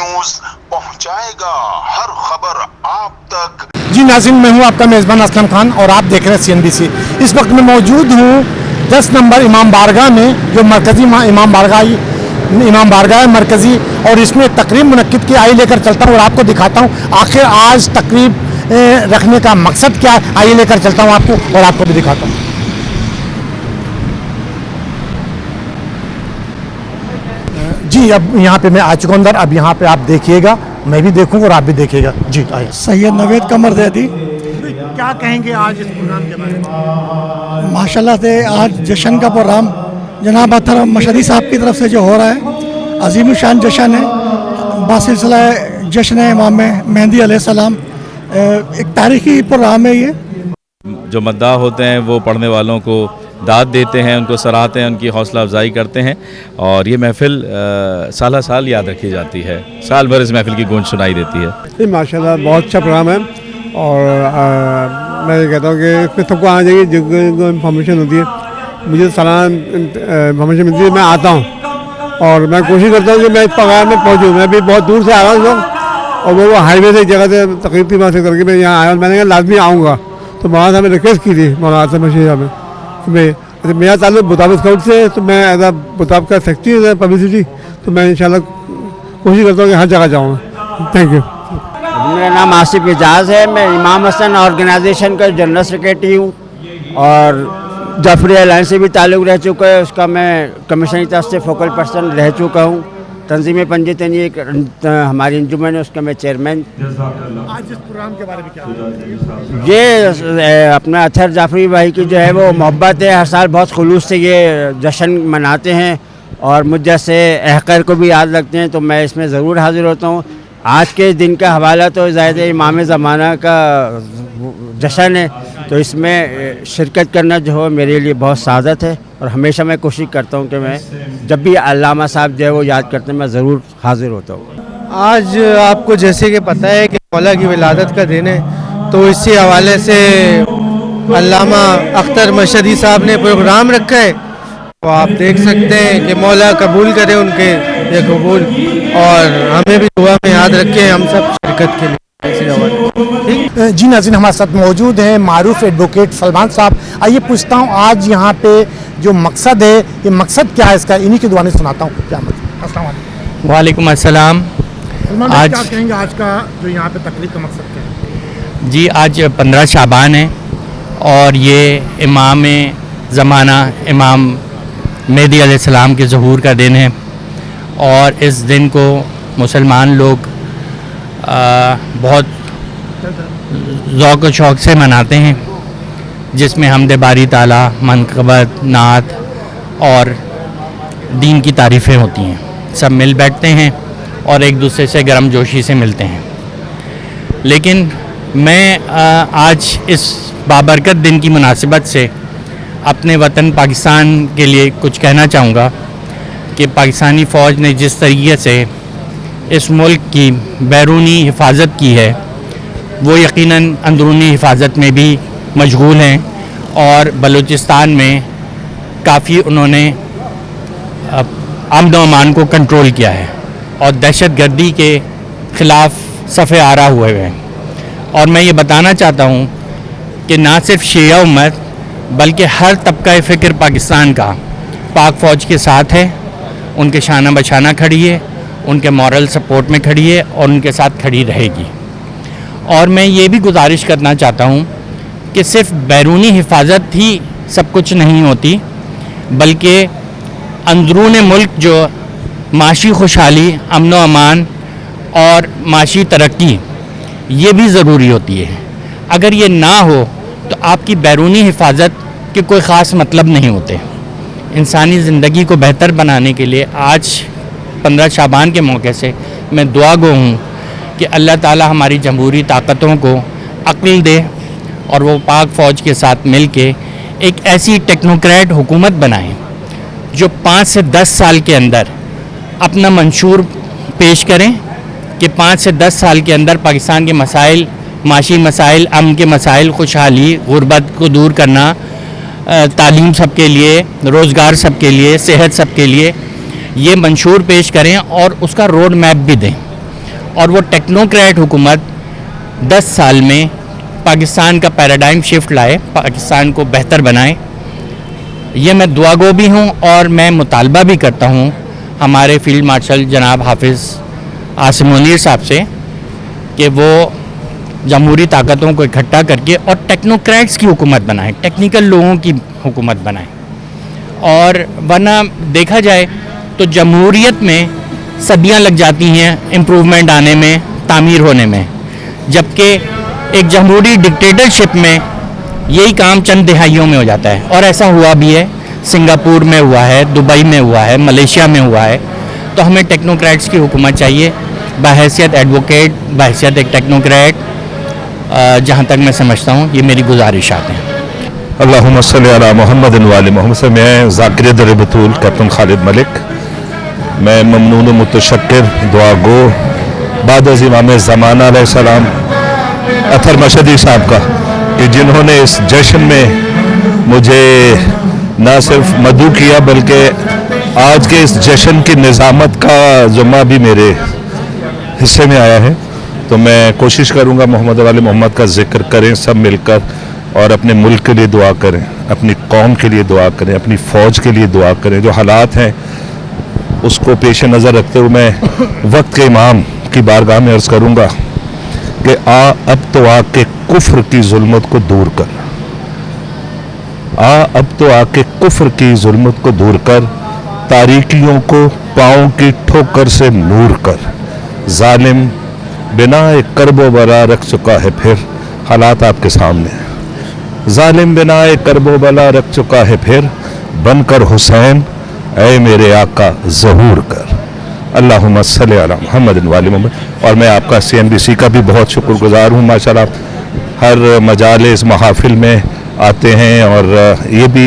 News पहुंचाएगा हर खबर आप तक। जी नाज़रीन, मैं हूं आपका मेज़बान असलम खान और आप देख रहे हैं CNBC। इस वक्त मैं मौजूद हूं 10 नंबर इमाम बारगाह में, जो मरकज़ी इमाम बारगाह है मरकज़ी, और इसमें तकरीब मुनक्किद की। आइए लेकर चलता हूं और आपको दिखाता हूं आखिर आज तकरीब रखने का मकसद क्या है। आइए लेकर चलता हूं आपको और आपको भी दिखाता हूं। जी अब यहाँ पे मैं आ चुका हूं अंदर। अब यहाँ पे आप देखिएगा, मैं भी देखूंगा और आप भी देखिएगा। जी आइए। सैयद नवेद कमर ज़ैदी, क्या कहेंगे आज इस प्रोग्राम के बारे में? माशाल्लाह से आज जश्न का प्रोग्राम जनाब अख्तर मशहदी साहब की तरफ से जो हो रहा है, अजीम शान जश्न है, बासिलसिला जश्न इमाम मेहदी अलैहिस्सलाम। एक तारीखी प्रोग्राम है ये। जो मद्दाह होते हैं वो पढ़ने वालों को दाद देते हैं, उनको सराहते हैं, उनकी हौसला अफजाई करते हैं, और ये महफ़िल साल साल याद रखी जाती है। साल भर इस महफ़िल की गूंज सुनाई देती है। माशाल्लाह बहुत अच्छा प्रोग्राम है, और मैं ये कहता हूँ कि इसमें सबको आना चाहिए जिनको इन्फॉर्मेशन होती है। मुझे सालाना इन्फॉर्मेशन मिलती है, मैं आता हूँ और मैं कोशिश करता हूँ कि मैं इस प्रोग्राम में पहुँचूँ। मैं भी बहुत दूर से आ रहा हूँ और वो हाईवे से एक जगह से तकरीब थी, वहाँ से करके मैं यहाँ आया और मैंने कहा लाजमी आऊँगा। तो वहाँ से हमें रिक्वेस्ट की थी मौलाना आसिफ मशीद साहब में, मेरा ताल्लुक बुताब स्काउट से, तो मैं एज आ बुताब का सेक्रेटरी पब्लिसिटी, तो मैं इंशाल्लाह कोशिश करता हूँ कि हर जगह जाऊँ। Thank you. मेरा नाम आसिफ एजाज है, मैं इमाम हसन ऑर्गेनाइजेशन का जनरल सेक्रेटरी हूँ, और जाफरी अलायंस से भी ताल्लुक़ रह चुका है। उसका मैं कमीशन की तरफ से फोकल पर्सन रह चुका हूँ। तंजीम पंजतनी एक हमारी अंजुमन है, उसका मैं चेयरमैन। आज इस प्रोग्राम के बारे में क्या? ये अपना अथर जाफरी भाई की जो है वो मोहब्बत है, हर साल बहुत खुलूस से ये जश्न मनाते हैं और मुझ जैसे अहकर को भी याद रखते हैं, तो मैं इसमें ज़रूर हाज़िर होता हूँ। आज के दिन का हवाला तो ज़ाहिर है इमाम ज़माना का जश्न है, तो इसमें शिरकत करना जो है मेरे लिए बहुत सादत है, और हमेशा मैं कोशिश करता हूँ कि मैं जब भी अल्लामा साहब जो है वो याद करते हैं मैं ज़रूर हाज़िर होता हूँ। आज आपको जैसे कि पता है कि मौला की विलादत का दिन है, तो इसी हवाले से अल्लामा अख्तर मशहदी साहब ने प्रोग्राम रखा है। तो आप देख सकते हैं कि मौला कबूल करे उनके ये कबूल, और हमें भी दुआ में याद रखे हम सब शिरकत के लिए। जी नाज़रीन, हमारे साथ मौजूद हैं मारूफ एडवोकेट सलमान साहब। आइए पूछता हूँ आज यहाँ पे जो मकसद है, ये मकसद क्या है इसका, इन्हीं की दुआ में सुनाता हूँ। क्या मतलब? अस्सलाम वालेकुम। वालेकुम अस्सलाम। आज क्या कहेंगे आज का जो यहाँ पे तकरीब का मकसद क्या है? जी आज 15 शाबान है और ये इमाम ज़माना इमाम मेहदी अलैहिस्सलाम के ज़हूर का दिन है, और इस दिन को मुसलमान लोग बहुत ज़ौक़ व शौक़ से मनाते हैं, जिसमें हमद बारी ताला, मनक़बत, नात और दीन की तारीफ़ें होती हैं। सब मिल बैठते हैं और एक दूसरे से गर्मजोशी से मिलते हैं। लेकिन मैं आज इस बाबरकत दिन की मुनासिबत से अपने वतन पाकिस्तान के लिए कुछ कहना चाहूँगा कि पाकिस्तानी फ़ौज ने जिस तरीके से इस मुल्क की बैरूनी हिफाजत की है, वो यकीनन अंदरूनी हिफाजत में भी मशगूल हैं, और बलूचिस्तान में काफ़ी उन्होंने अमन व अमान को कंट्रोल किया है और दहशत गर्दी के ख़िलाफ़ सफ़े आरा हुए हैं। और मैं ये बताना चाहता हूँ कि ना सिर्फ शिया उम्मत बल्कि हर तबका फ़िक्र पाकिस्तान का पाक फ़ौज के साथ है, उनके शाना बशाना खड़ी है, उनके मॉरल सपोर्ट में खड़ी है और उनके साथ खड़ी रहेगी। और मैं ये भी गुजारिश करना चाहता हूँ कि सिर्फ बैरूनी हिफाजत ही सब कुछ नहीं होती, बल्कि अंदरून मुल्क जो माशी खुशहाली, अमन व अमान और माशी तरक्की, ये भी ज़रूरी होती है। अगर ये ना हो तो आपकी बैरूनी हिफाजत के कोई ख़ास मतलब नहीं होते। इंसानी ज़िंदगी को बेहतर बनाने के लिए आज 15 शाबान के मौके से मैं दुआ गो हूँ कि अल्लाह ताला हमारी जमहूरी ताकतों को अक्ल दे और वो पाक फ़ौज के साथ मिल के एक ऐसी टेक्नोक्रेट हुकूमत बनाएं जो 5 से 10 साल के अंदर अपना मंशूर पेश करें कि 5 से 10 साल के अंदर पाकिस्तान के मसाइल, माशी मसाइल, अमन के मसाइल, खुशहाली, गुर्बत को दूर करना, तालीम सबके लिए, रोज़गार सबके लिए, सेहत सबके लिए, ये मंशूर पेश करें और उसका रोड मैप भी दें। और वो टेक्नोक्रेट हुकूमत 10 साल में पाकिस्तान का पैराडाइम शिफ्ट लाए, पाकिस्तान को बेहतर बनाए। ये मैं दुआगो भी हूँ और मैं मुतालबा भी करता हूँ हमारे फील्ड मार्शल जनाब हाफिज़ आसिम मुनीर साहब से कि वो जमहूरी ताकतों को इकट्ठा करके और टेक्नोक्रेट्स की हुकूमत बनाएं, टेक्निकल लोगों की हुकूमत बनाएं। और वरना देखा जाए तो जमहूरियत में सदियां लग जाती हैं इम्प्रूवमेंट आने में, तामीर होने में, जबकि एक जमहूरी डिक्टेटरशिप में यही काम चंद दिहाइयों में हो जाता है। और ऐसा हुआ भी है, सिंगापुर में हुआ है, दुबई में हुआ है, मलेशिया में हुआ है। तो हमें टेक्नोक्रेट्स की हुकूमत चाहिए, बहैसियत एडवोकेट, बहैसियत एक टेक्नोक्रेट। जहाँ तक मैं समझता हूँ ये मेरी गुजारिशात हैं। अल्लाहुम्मा सल्ली अला मुहम्मद व आले मुहम्मद से मैं ज़ाकिर दर बतूल कैप्टन खालिद मलिक, मैं ममनून व मुतशक्किर दुआ गो बाद अज़ इमाम ज़माना अलैहिस्सलाम अतर मशदी साहब का कि जिन्होंने इस जश्न में मुझे ना सिर्फ मदऊ किया बल्कि आज के इस जश्न की निज़ामत का ज़िम्मा भी मेरे हिस्से में आया है। तो मैं कोशिश करूँगा मोहम्मद वाले मोहम्मद का जिक्र करें सब मिलकर और अपने मुल्क के लिए दुआ करें, अपनी कौम के लिए दुआ करें, अपनी फ़ौज के लिए दुआ करें। जो हालात हैं उसको पेश नज़र रखते हुए मैं वक्त के इमाम की बारगाह में अर्ज़ करूँगा कि अब तो आके कुफ्र की जुल्मत को दूर कर, अब तो आके कुफ्र की जुल्मत को दूर कर, तारीकियों को पाँव की ठोकर से नूर कर, जालिम बिना एक करबो बला रख चुका है फिर, हालात आपके सामने हैं। जालिम बिना एक करबो बला रख चुका है फिर, बनकर हुसैन ऐ मेरे आका ज़हूर कर। अल्लाहुम्मा सल्ली अला मुहम्मद व आले मुहम्मद। और मैं आपका CNBC का भी बहुत शुक्रगुज़ार हूँ। माशाल्लाह हर मजालिस महाफिल में आते हैं और ये भी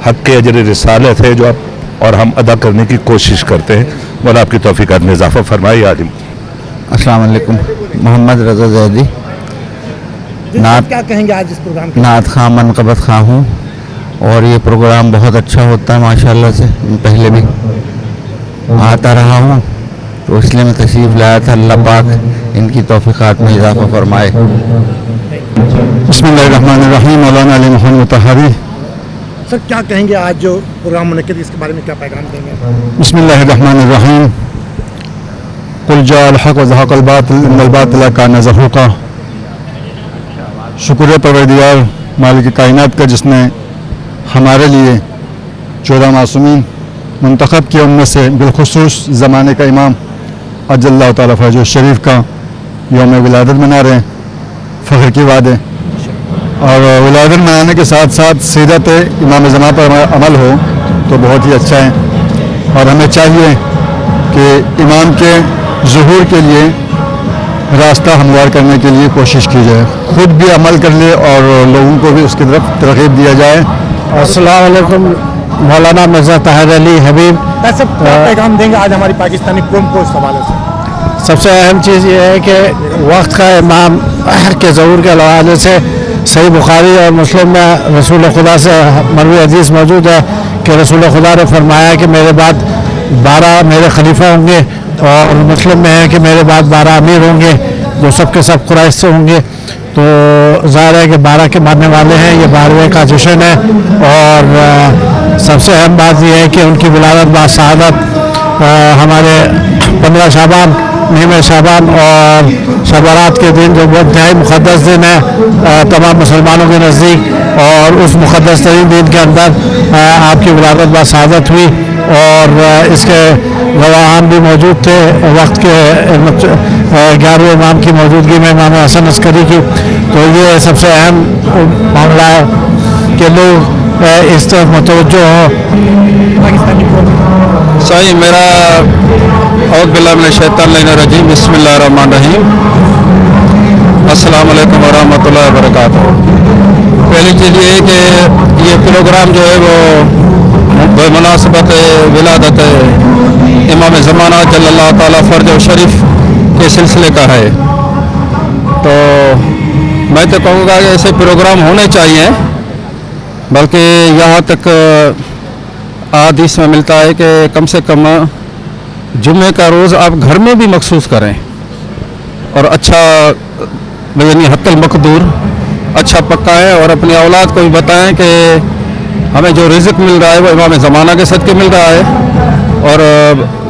हक़ के अजर रिसालत है जो आप और हम अदा करने की कोशिश करते हैं। मौला आपकी तौफ़ीक़ात में इज़ाफ़ा फरमाए। आलिम अस्सलाम वालेकुम, मोहम्मद रज़ा ज़ैदी, नात क्या कहेंगे आज इस प्रोग्राम के? नात खां मनक़बत खां हूँ और ये प्रोग्राम बहुत अच्छा होता है माशाल्लाह से। पहले भी आता रहा हूँ तो इसलिए मैं तशरीफ़ लाया था। अल्लाह पाक इनकी तौफ़ीक़ात में इज़ाफ़ा फरमाए। बिस्मिल्लाहिर्रहमानिर्रहीम, मौलाना अली मोहम्मद मुतहरी। सर क्या कहेंगे आज जो प्रोग्राम मुनक़्क़िद इसके बारे में क्या पैगाम देंगे? बिस्मिल्लाहिर्रहमानिर्रहीम, कुल जाअल हक़ व ज़हक़ल बातिल इन्नल बातिल कान ज़हूक़ा। शुक्र परवरदिगार मालिक कायनात का जिसने हमारे लिए 14 मासूमीन मुंतखब किए, उनमें से बिलखुसूस ज़माने का इमाम अजल्लाहु ताला फरजो शरीफ का यौम विलादत मना रहे हैं। फ़ख्र की बात है। और विलादत मनाने के साथ साथ सीरत इमाम ज़मान पर अमल हो तो बहुत ही अच्छा है। और हमें चाहिए कि इमाम के ज़ुहूर के लिए रास्ता हमवार करने के लिए कोशिश की जाए, खुद भी अमल कर ले और लोगों को भी उसकी तरफ तरग़ीब दिया जाए। अस्सलाम वालेकुम, मौलाना मिर्ज़ा ताहिर अली हबीब। सब क्या पैगाम देंगे आज हमारी पाकिस्तानी कौम को इस हवाले से? सबसे अहम चीज़ ये है कि वक्त का इमाम के ज़हूर के हवाले से सही बुखारी और मुस्लिम में रसूल खुदा से मरवी हदीस मौजूद है कि रसूल खुदा ने फरमाया कि मेरे बाद 12 मेरे खलीफा होंगे, और मुस्लिम में है कि मेरे बाद 12 अमीर होंगे जो सब के सब कुरैश से होंगे। तो ज़ाहिर है कि 12 के मानने वाले हैं, ये 12वें का जश्न है। और सबसे अहम बात यह है कि उनकी विलादत बासआदत हमारे 15 शाबान, नीम शाबान और शबरात के दिन जो बहुत इंतहाई मुक़द्दस दिन है तमाम मुसलमानों के नज़दीक, और उस मुक़द्दस तरीन दिन के अंदर आपकी विलादत बासआदत हुई। और इसके गवाहान भी मौजूद थे वक्त के 11वें इमाम की मौजूदगी में, इमाम हसन अस्करी की। तो ये सबसे अहम मामला है कि लोग इस तरफ मुतवज्जो हों। सही मेरा औज़ बिल्लाहि मिनश शैतानिर रजीम, बिस्मिल्लाहिर्रहमानिर्रहीम, अस्सलाम वालेकुम व रहमतुल्लाहि व बरकातुहू। पहली चीज़ ये है कि ये प्रोग्राम जो है वो मुनासिबत विलादत इमाम ज़माना जल्लल्लाहु ताला फर्ज शरीफ के सिलसिले का है। तो मैं तो कहूँगा कि ऐसे प्रोग्राम होने चाहिए, बल्कि यहाँ तक हदीस में मिलता है कि कम से कम जुम्मे का रोज़ आप घर में भी मखसूस करें, اور اچھا یعنی حق المقدور اچھا پکا ہے، اور اپنی اولاد کو بھی بتائیں کہ ہمیں جو رزق مل رہا ہے وہ امام زمانہ کے صدقے مل رہا ہے، اور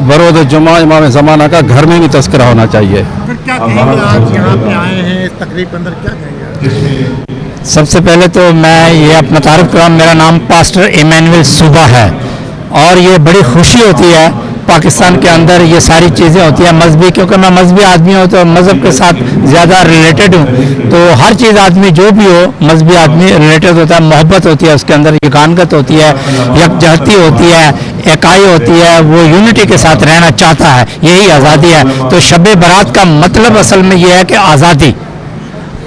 بروز جمعہ امام زمانہ کا گھر میں بھی تذکرہ ہونا چاہیے۔ کیا کہیں گے آج یہاں پہ آئے ہیں اس تقریب کے اندر، کیا کہیں گے؟ سب سے پہلے تو میں یہ اپنا تعارف کراؤں، میرا نام پاسٹر ایمینول صوبہ ہے، اور یہ بڑی خوشی ہوتی ہے پاکستان کے اندر یہ ساری چیزیں ہوتی ہیں مذہبی، کیونکہ میں مذہبی آدمی ہوں تو مذہب کے ساتھ زیادہ ریلیٹڈ ہوں، تو ہر چیز آدمی جو بھی ہو مذہبی آدمی ریلیٹڈ ہوتا ہے، محبت ہوتی ہے اس کے اندر، یگانگت ہوتی ہے، یکجہتی ہوتی ہے، اکائی ہوتی ہے، وہ یونٹی کے ساتھ رہنا چاہتا ہے، یہی آزادی ہے۔ تو شب برات کا مطلب اصل میں یہ ہے کہ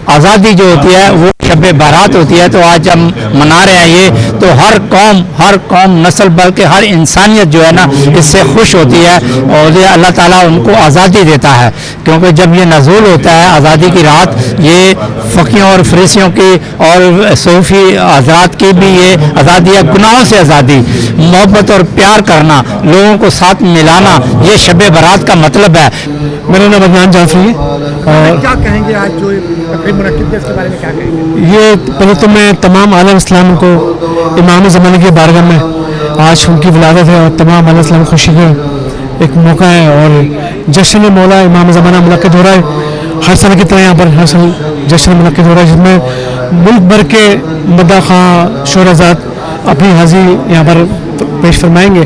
آزادی جو ہوتی ہے وہ شب بارات ہوتی ہے، تو آج ہم منا رہے ہیں یہ، تو ہر قوم نسل بلکہ ہر انسانیت جو ہے نا اس سے خوش ہوتی ہے، اور یہ اللہ تعالیٰ ان کو آزادی دیتا ہے، کیونکہ جب یہ نزول ہوتا ہے آزادی کی رات، یہ فقیوں اور فریسیوں کی اور صوفی حضرات کی بھی یہ آزادی ہے، گناہوں سے آزادی، محبت اور پیار کرنا، لوگوں کو ساتھ ملانا، یہ شب برات کا مطلب ہے۔ میرا نام عدنان جعفری ہے۔ کیا کہیں گے آج جو تقریب منعقد ہے اس کے بارے میں کیا کہیں گے؟ یہ پہلے تو میں تمام عالم اسلام کو امام زمانے کی بارگاہ میں آج ان کی ولادت ہے، اور تمام عالم اسلام خوشی کا ایک موقع ہے، اور جشن مولا امام زمانہ منعقد ہو رہا ہے ہر سال کی طرح، یہاں پر ہر سال جشن منعقد ہو رہا ہے جس میں ملک بھر کے مداح خواہ شہرازاد اپنی حاضری یہاں پر پیش فرمائیں گے،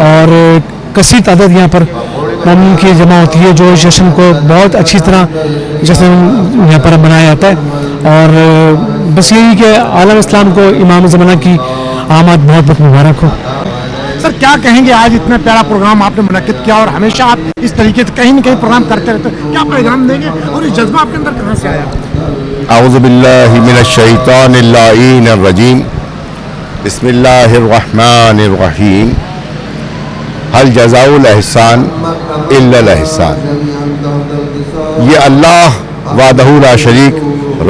اور کثیر تعداد یہاں پر مومن کی جمع ہوتی ہے، جو جشن کو بہت اچھی طرح جشن یہاں پر منایا جاتا ہے، اور بس یہی کہ عالم اسلام کو امام زمانہ کی آمد بہت بہت مبارک ہو۔ سر کیا کہیں گے آج اتنا پیارا پروگرام آپ نے منعقد کیا، اور ہمیشہ آپ اس طریقے سے کہیں نہ کہیں پروگرام کرتے رہتے ہیں، کیا پیغام دیں گے اور یہ جذبہ آپ کے اندر کہاں سے آیا؟ اعوذ باللہ من الشیطان اللعین الرجیم، بسم اللہ الرحمن الرحیم، هل جزاء الاحسان الا الاحسان۔ یہ اللہ وحدہ لا شریک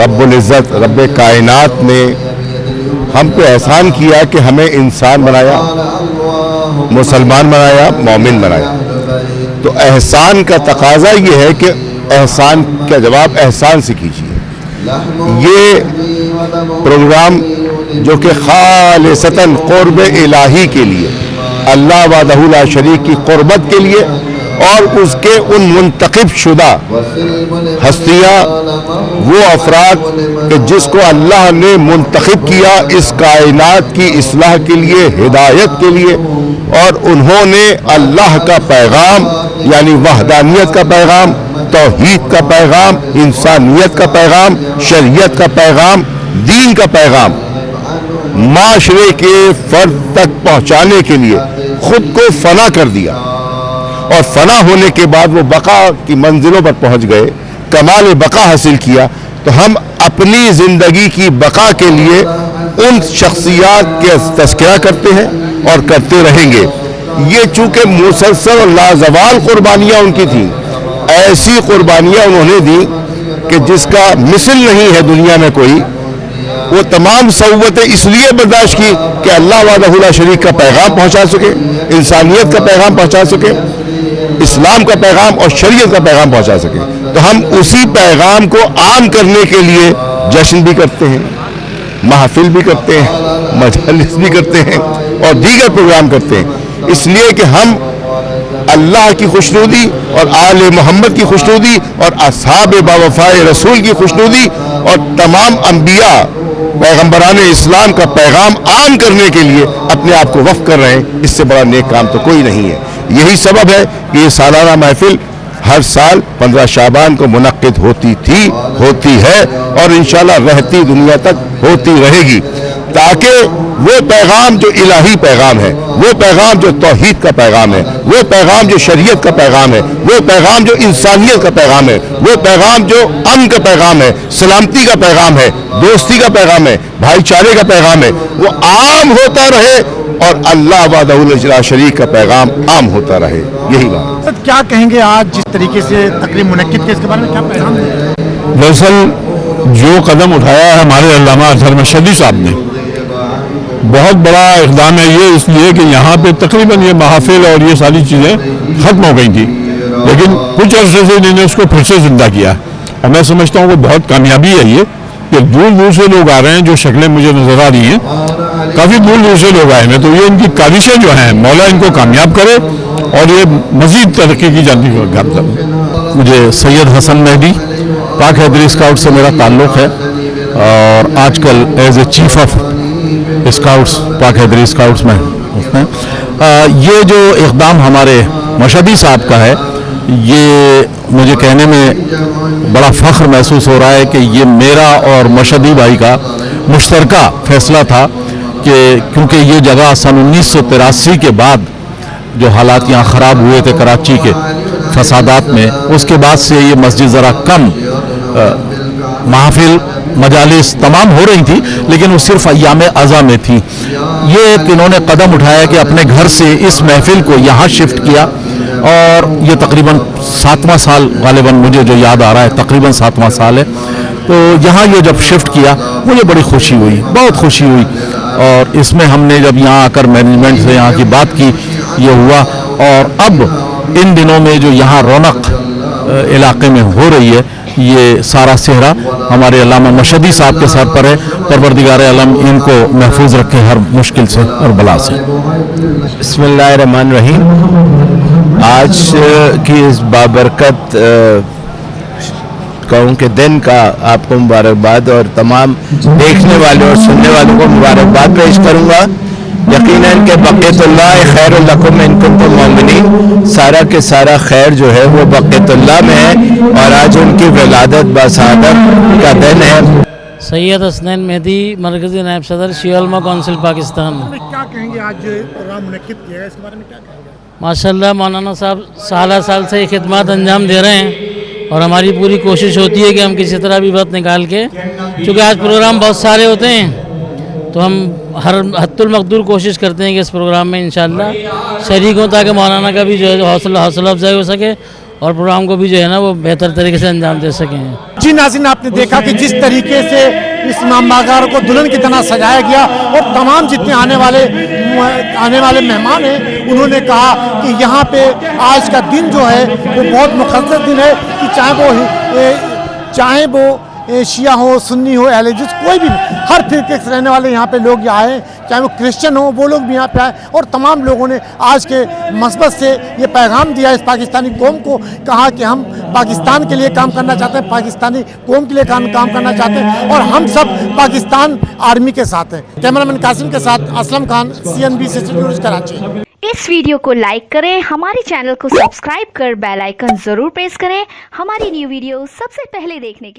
رب العزت رب کائنات نے ہم پہ احسان کیا کہ ہمیں انسان بنایا، مسلمان بنایا، مومن بنایا، تو احسان کا تقاضا یہ ہے کہ احسان کا جواب احسان سے کیجیے۔ یہ پروگرام جو کہ خالصتاً قرب الہی کے لیے، اللہ وحدہ لا شریک کی قربت کے لیے، اور اس کے ان منتخب شدہ ہستیاں، وہ افراد کہ جس کو اللہ نے منتخب کیا اس کائنات کی اصلاح کے لیے، ہدایت کے لیے، اور انہوں نے اللہ کا پیغام یعنی وحدانیت کا پیغام، توحید کا پیغام، انسانیت کا پیغام، شریعت کا پیغام، دین کا پیغام معاشرے کے فرد تک پہنچانے کے لیے خود کو فنا کر دیا، اور فنا ہونے کے بعد وہ بقا کی منزلوں پر پہنچ گئے، کمال بقا حاصل کیا۔ تو ہم اپنی زندگی کی بقا کے لیے ان شخصیات کے تذکرہ کرتے ہیں اور کرتے رہیں گے۔ یہ چونکہ مسلسل اور لازوال قربانیاں ان کی تھیں، ایسی قربانیاں انہوں نے دی کہ جس کا مثل نہیں ہے دنیا میں کوئی، وہ تمام صعوبتیں اس لیے برداشت کی کہ اللہ وحدہ لا شریک کا پیغام پہنچا سکے، انسانیت کا پیغام پہنچا سکے، اسلام کا پیغام اور شریعت کا پیغام پہنچا سکے۔ تو ہم اسی پیغام کو عام کرنے کے لیے جشن بھی کرتے ہیں، محفل بھی کرتے ہیں، مجلس بھی کرتے ہیں، اور دیگر پروگرام کرتے ہیں، اس لیے کہ ہم اللہ کی خوشنودی اور آل محمد کی خوشنودی اور اصحاب باوفائے رسول کی خوشنودی اور تمام انبیاء پیغمبران اسلام کا پیغام عام کرنے کے لیے اپنے آپ کو وقف کر رہے ہیں۔ اس سے بڑا نیک کام تو کوئی نہیں ہے۔ یہی سبب ہے کہ یہ سالانہ محفل ہر سال 15 شعبان کو منعقد ہوتی تھی، ہوتی ہے، اور انشاءاللہ رہتی دنیا تک ہوتی رہے گی، تاکہ وہ پیغام جو الہی پیغام ہے، وہ پیغام جو توحید کا پیغام ہے، وہ پیغام جو شریعت کا پیغام ہے، وہ پیغام جو انسانیت کا پیغام ہے، وہ پیغام جو امن کا پیغام ہے، سلامتی کا پیغام ہے، دوستی کا پیغام ہے، بھائی چارے کا پیغام ہے، وہ عام ہوتا رہے، اور اللہ وحدہ لا شریک کا پیغام عام ہوتا رہے۔ یہی بات۔ سر کیا کہیں گے آج جس طریقے سے تقریب منعقد کی، اس کے بارے میں کیا پیغام دیں گے؟ دراصل جو قدم اٹھایا ہے ہمارے علامہ اظہر مشہدی صاحب نے، بہت بڑا اقدام ہے یہ، اس لیے کہ یہاں پہ تقریباً یہ محافل اور یہ ساری چیزیں ختم ہو گئی تھی، लेकिन कुछ अर्से से इन्होंने उसको फिर से जिंदा किया और मैं समझता हूँ कि बहुत कामयाबी है ये कि दूर दूर से लोग आ रहे हैं। जो शक्लें मुझे नज़र आ रही हैं काफ़ी दूर दूर से लोग आए हैं, तो ये इनकी काविशें जो हैं मौला इनको कामयाब करे और ये मज़ीद तरक्की की जाती है। मुझे सैयद हसन मेहदी पाक हैदरी स्काउट से मेरा ताल्लुक़ है और आजकल as a chief of scouts Pak Haidri scouts में उसमें ये जो इक़दाम हमारे मशहदी साहब का है, ये मुझे कहने में बड़ा फ़ख्र महसूस हो रहा है कि ये मेरा और मशहदी भाई का मुश्तरका फ़ैसला था कि क्योंकि ये जगह सन 1983 के बाद जो हालात यहाँ ख़राब हुए थे कराची के फसादात में, उसके बाद से ये मस्जिद ज़रा कम महफिल मजालिस तमाम हो रही थी, लेकिन वो सिर्फ अय्याम अज़ा में थी। ये एक इन्होंने कदम उठाया कि अपने घर से इस महफिल को यहाँ शिफ्ट किया और ये तकरीबन 7वां साल गालिबन मुझे जो याद आ रहा है तकरीबन 7वां साल है। तो यहाँ ये जब शिफ्ट किया मुझे बड़ी खुशी हुई, बहुत खुशी हुई। और इसमें हमने जब यहाँ आकर मैनेजमेंट से यहाँ की बात की, ये हुआ। और अब इन दिनों में जो यहाँ रौनक इलाके में हो रही है, ये सारा सेहरा हमारे अल्लामा मशहदी साहब के सर पर है। परवरदिगार आलम इनको महफूज रखे हर मुश्किल से और बला से। बिस्मिल्लाहिर्रहमानिर्रहीम। आज की इस बाबरकत कहूँ के दिन का आपको मुबारकबाद और तमाम देखने वाले और सुनने वालों को मुबारकबाद पेश करूँगा। यकीनन के बक़ियतुल्लाह खैरुल लकुम इन कुंतुम मुमिनीन, सारा के सारा खैर जो है वो बक़ियतुल्लाह में है और आज उनकी विलादत बासआदत का दिन है। सैयद हसनैन मेहदी मरकज़ी नायब सदर शिया उलमा कौंसिल पाकिस्तान। क्या कहेंगे, आज प्रोग्राम मुनक़्क़िद किया है, इसके बारे में क्या कहेंगे? माशाल्लाह मौलाना साहब साल से खिदमत अंजाम दे रहे हैं और हमारी पूरी कोशिश होती है कि हम किसी तरह भी वक्त निकाल के, चूँकि आज प्रोग्राम बहुत सारे होते हैं तो हम हर हद्दुल मक़दूर कोशिश करते हैं कि इस प्रोग्राम में इंशाअल्लाह शरीक हों ताकि मौलाना का भी जो है हौसला अफजाई हो सके और प्रोग्राम को भी जो है ना वो बेहतर तरीके से अंजाम दे सकें। जी नाज़रीन, आपने देखा कि जिस तरीके से इस इमाम बारगाह को दुल्हन की तरह सजाया गया और तमाम जितने आने वाले मेहमान हैं उन्होंने कहा कि यहाँ पे आज का दिन जो है वो बहुत मुक़द्दस दिन है कि चाहे वो शिया हो, सुन्नी हो, अहले हदीस, कोई भी हर फिरके से रहने वाले यहाँ पे लोग आए, चाहे वो क्रिश्चियन हो वो लोग भी यहाँ पे आए और तमाम लोगों ने आज के मसबत से ये पैगाम दिया इस पाकिस्तानी कौम को, कहा कि हम पाकिस्तान के लिए काम करना चाहते हैं, पाकिस्तानी कौम के लिए काम करना चाहते हैं और हम सब पाकिस्तान आर्मी के साथ हैं। कैमरामैन कासिम के साथ असलम खान, CNBC न्यूज़ कराची। इस वीडियो को लाइक करें, हमारे चैनल को सब्सक्राइब कर बेल आइकन जरूर प्रेस करें हमारी न्यू वीडियो सबसे पहले देखने के लिए।